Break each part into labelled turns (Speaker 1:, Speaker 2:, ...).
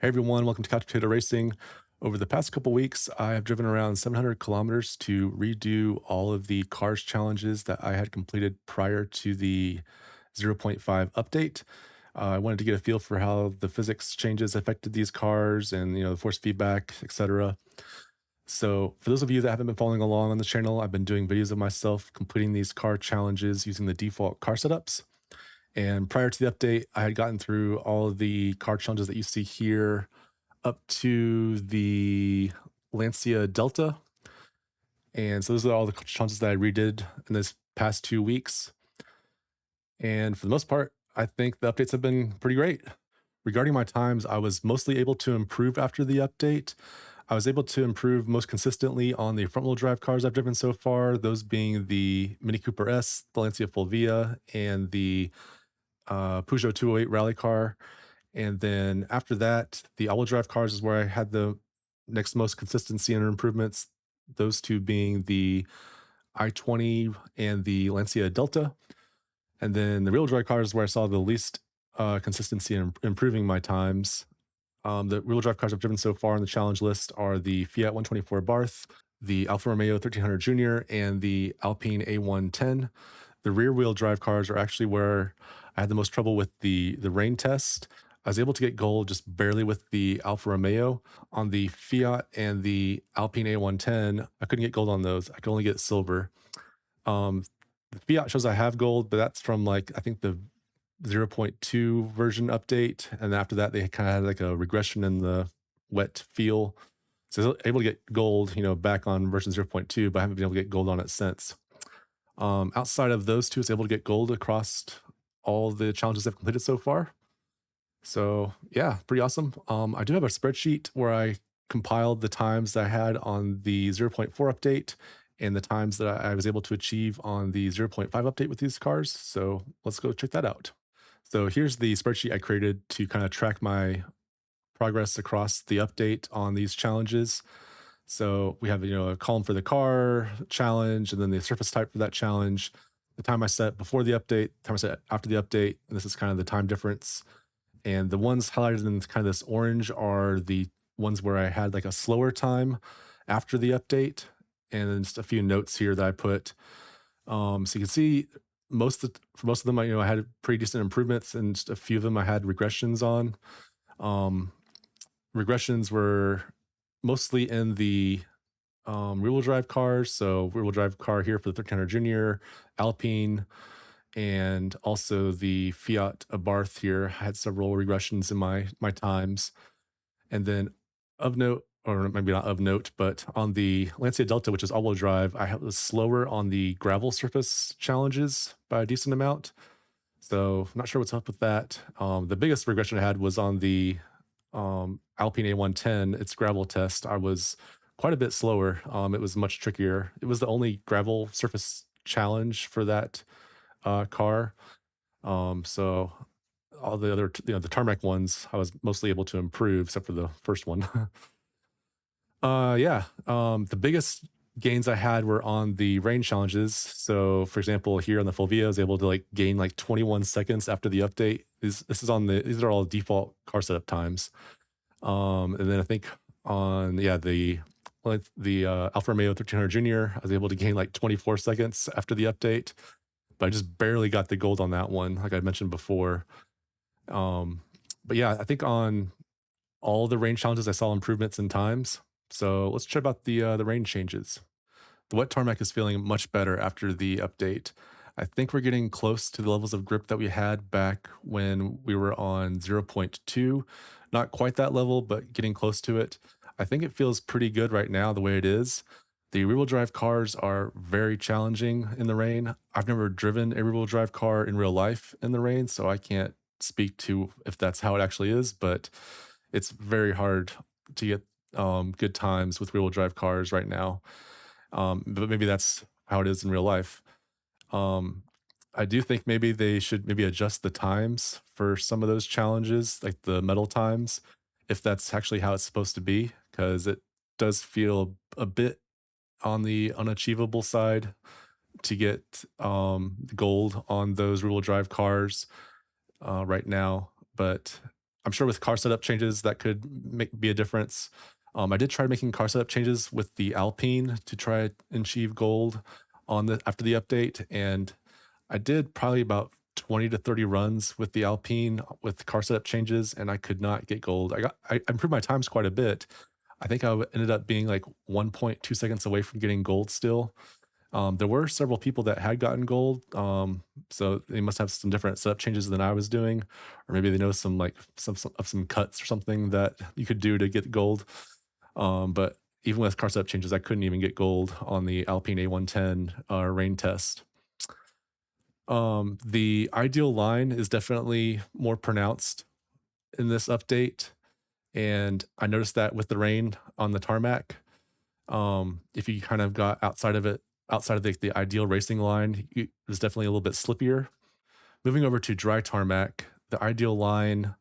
Speaker 1: Hey everyone, welcome to Couch Potato Racing. Over the past couple weeks, I have driven around 700 kilometers to redo all of the cars challenges that I had completed prior to the zero point 0.5 update. I wanted to get a feel for how the physics changes affected these cars and the force feedback, etc. So, for those of you that haven't been following along on the channel, I've been doing videos of myself completing these car challenges using the default car setups. And prior to the update, I had gotten through all of the car challenges that you see here up to the Lancia Delta. And so those are all the challenges that I redid in this past 2 weeks. And for the most part, I think the updates have been pretty great. Regarding my times, I was mostly able to improve after the update. I was able to improve most consistently on the front wheel drive cars I've driven so far, those being the Mini Cooper S, the Lancia Fulvia, and the Peugeot 208 rally car. And then after that, the all-wheel drive cars is where I had the next most consistency and improvements, those two being the I-20 and the Lancia Delta. And then the rear-wheel drive cars is where I saw the least consistency in improving my times. The rear-wheel drive cars I've driven so far on the challenge list are the Fiat 124 Barth, the Alfa Romeo 1300 Junior, and the Alpine A110. The rear-wheel drive cars are actually where I had the most trouble with the rain test. I was able to get gold just barely with the Alfa Romeo. On the Fiat and the Alpine A110, I couldn't get gold on those. I could only get silver. Um, the Fiat shows I have gold, but that's from like I think the zero point 0.2 version update, and after that they kind of had like a regression in the wet feel. So I was able to get gold, back on version 0.2, but I haven't been able to get gold on it since. Outside of those two, I was able to get gold across all the challenges I've completed so far. So yeah, pretty awesome. I do have a spreadsheet where I compiled the times that I had on the zero point 0.4 update and the times that I was able to achieve on the zero point 0.5 update with these cars. So let's go check that out. So here's the spreadsheet I created to kind of track my progress across the update on these challenges. So we have a column for the car challenge, and then the surface type for that challenge, the time I set before the update, time I set after the update, and this is kind of the time difference. And the ones highlighted in kind of this orange are the ones where I had like a slower time after the update, and then just a few notes here that I put. So you can see for most of them, I had pretty decent improvements, and just a few of them I had regressions on. Um, Regressions were mostly in the rear-wheel drive cars. So rear-wheel drive car here for the 1300 Junior, Alpine, and also the Fiat Abarth here had several regressions in my times. And then of note, or maybe not of note, but on the Lancia Delta, which is all-wheel drive, I was slower on the gravel surface challenges by a decent amount. So not sure what's up with that. The biggest regression I had was on the Alpine A110, its gravel test. I was quite a bit slower. It was much trickier. It was the only gravel surface challenge for that car. So all the other, the tarmac ones, I was mostly able to improve, except for the first one. Yeah. The biggest gains I had were on the range challenges. So, for example, here on the Fulvia, I was able to like gain like 21 seconds after the update. These are all default car setup times. And then I think on the Alfa Romeo 1300 Junior, I was able to gain like 24 seconds after the update, but I just barely got the gold on that one, like I mentioned before. But yeah, I think on all the range challenges, I saw improvements in times. So let's chat about the range changes. The wet tarmac is feeling much better after the update. I think we're getting close to the levels of grip that we had back when we were on 0.2. Not quite that level, but getting close to it. I think it feels pretty good right now the way it is. The rear-wheel drive cars are very challenging in the rain. I've never driven a rear-wheel drive car in real life in the rain, so I can't speak to if that's how it actually is, but it's very hard to get good times with rear-wheel drive cars right now. But maybe that's how it is in real life. Um, I do think maybe they should maybe adjust the times for some of those challenges, like the medal times, if that's actually how it's supposed to be, because it does feel a bit on the unachievable side to get gold on those rear-wheel drive cars right now. But I'm sure with car setup changes that could be a difference. I did try making car setup changes with the Alpine to try and achieve gold on the after the update, and I did probably about 20 to 30 runs with the Alpine with car setup changes, and I could not get gold. I improved my times quite a bit. I think ended up being like 1.2 seconds away from getting gold still. There were several people that had gotten gold, so they must have some different setup changes than I was doing, or maybe they know some like some cuts or something that you could do to get gold. But even with car setup changes, I couldn't even get gold on the Alpine A110 rain test. The ideal line is definitely more pronounced in this update, and I noticed that with the rain on the tarmac. If you kind of got outside of the ideal racing line, it was definitely a little bit slippier. Moving over to dry tarmac, the ideal line,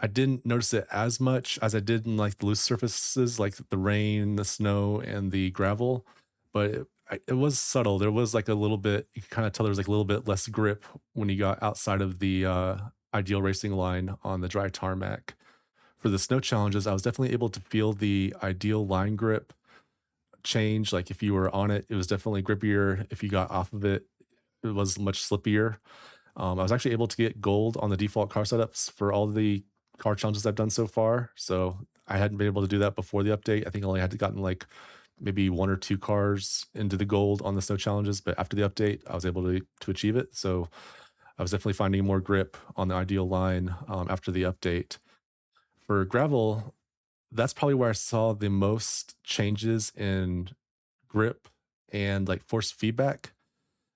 Speaker 1: I didn't notice it as much as I did in like the loose surfaces, like the rain, the snow, and the gravel. But it was subtle. There was like a little bit. You could kind of tell there was like a little bit less grip when you got outside of the ideal racing line on the dry tarmac. For the snow challenges, I was definitely able to feel the ideal line grip change. Like if you were on it, it was definitely grippier. If you got off of it, it was much slippier. I was actually able to get gold on the default car setups for all the car challenges I've done so far. So I hadn't been able to do that before the update. I think I only had gotten like maybe one or two cars into the gold on the snow challenges, but after the update, I was able to achieve it. So I was definitely finding more grip on the ideal line after the update. For gravel, that's probably where I saw the most changes in grip and like force feedback.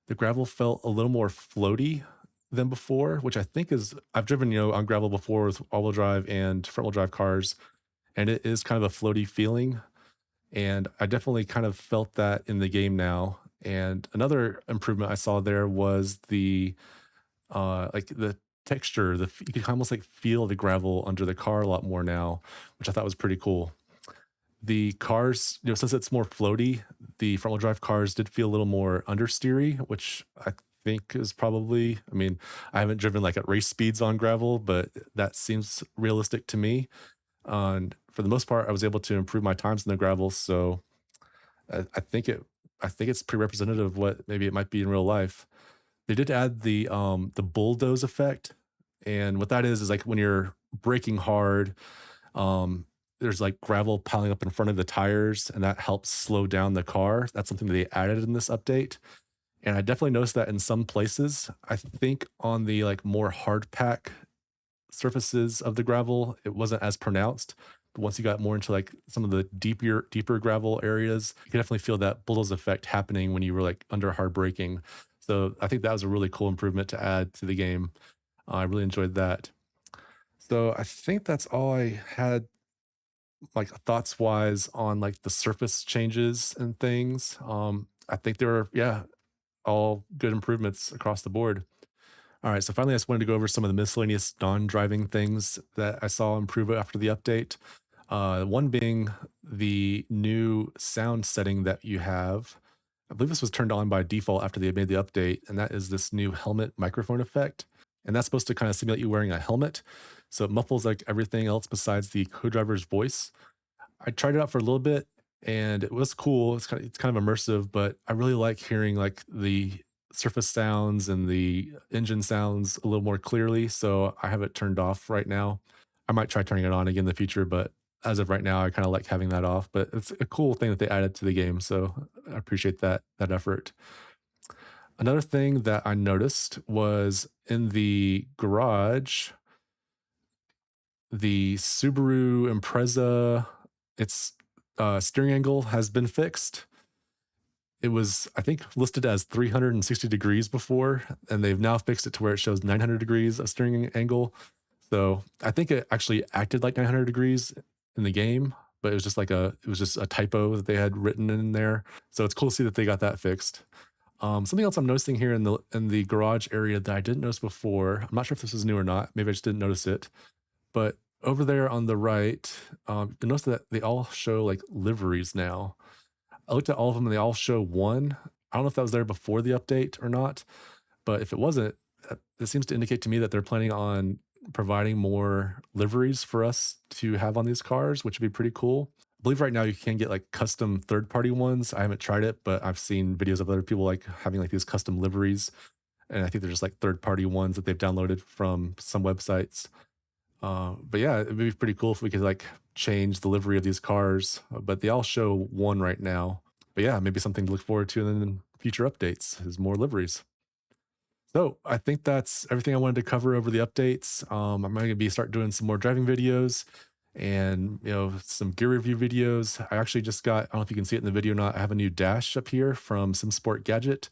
Speaker 1: The gravel felt a little more floaty than before, which I think is I've driven, on gravel before with all-wheel drive and front-wheel drive cars, and it is kind of a floaty feeling. And I definitely kind of felt that in the game now. And another improvement I saw there was like the texture, you can almost like feel the gravel under the car a lot more now, which I thought was pretty cool. The cars, since it's more floaty, the front wheel drive cars did feel a little more understeery, which I think is probably, I mean, I haven't driven like at race speeds on gravel, but that seems realistic to me. And for the most part, I was able to improve my times in the gravel. So I think I think it's pretty representative of what maybe it might be in real life. They did add the bulldoze effect. And what that is like when you're braking hard, um, there's like gravel piling up in front of the tires, and that helps slow down the car. That's something that they added in this update. And I definitely noticed that in some places. I think on the like more hard pack surfaces of the gravel, it wasn't as pronounced. But once you got more into like some of the deeper gravel areas, you can definitely feel that bulldoze effect happening when you were like under hard braking. So I think that was a really cool improvement to add to the game. I really enjoyed that. So I think that's all I had like thoughts wise on like the surface changes and things. I think there were, yeah, all good improvements across the board. All right, so finally, I just wanted to go over some of the miscellaneous non-driving things that I saw improve after the update. One being the new sound setting that you have. I believe this was turned on by default after they made the update, and that is this new helmet microphone effect. And that's supposed to kind of simulate you wearing a helmet. So it muffles like everything else besides the co-driver's voice. I tried it out for a little bit and it was cool. It's kind of immersive, but I really like hearing like the surface sounds and the engine sounds a little more clearly. So I have it turned off right now. I might try turning it on again in the future, but as of right now, I kind of like having that off. But it's a cool thing that they added to the game. So I appreciate that effort. Another thing that I noticed was in the garage, the Subaru Impreza, its steering angle has been fixed. It was, I think, listed as 360 degrees before, and they've now fixed it to where it shows 900 degrees of steering angle. So I think it actually acted like 900 degrees in the game, but it was just a typo that they had written in there. So it's cool to see that they got that fixed. Something else I'm noticing here in the garage area that I didn't notice before. I'm not sure if this is new or not. Maybe I just didn't notice it. But over there on the right, you notice that they all show like liveries now. I looked at all of them and they all show one. I don't know if that was there before the update or not, but if it wasn't, it seems to indicate to me that they're planning on providing more liveries for us to have on these cars, which would be pretty cool. I believe right now you can get like custom third party ones. I haven't tried it, but I've seen videos of other people like having like these custom liveries. And I think they're just like third party ones that they've downloaded from some websites. But yeah, it'd be pretty cool if we could like change the livery of these cars. But they all show one right now. But yeah, maybe something to look forward to in future updates is more liveries. So I think that's everything I wanted to cover over the updates. I'm going to be start doing some more driving videos and some gear review videos. I actually just got, I don't know if you can see it in the video or not. I have a new dash up here from Some Sport Gadget.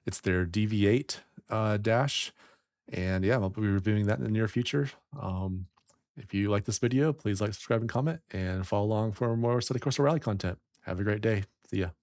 Speaker 1: It's their DV8 dash, and yeah, I'll be reviewing that in the near future. If you like this video, please like, subscribe, and comment, and follow along for more Assetto Corsa Rally content. Have a great day. See ya.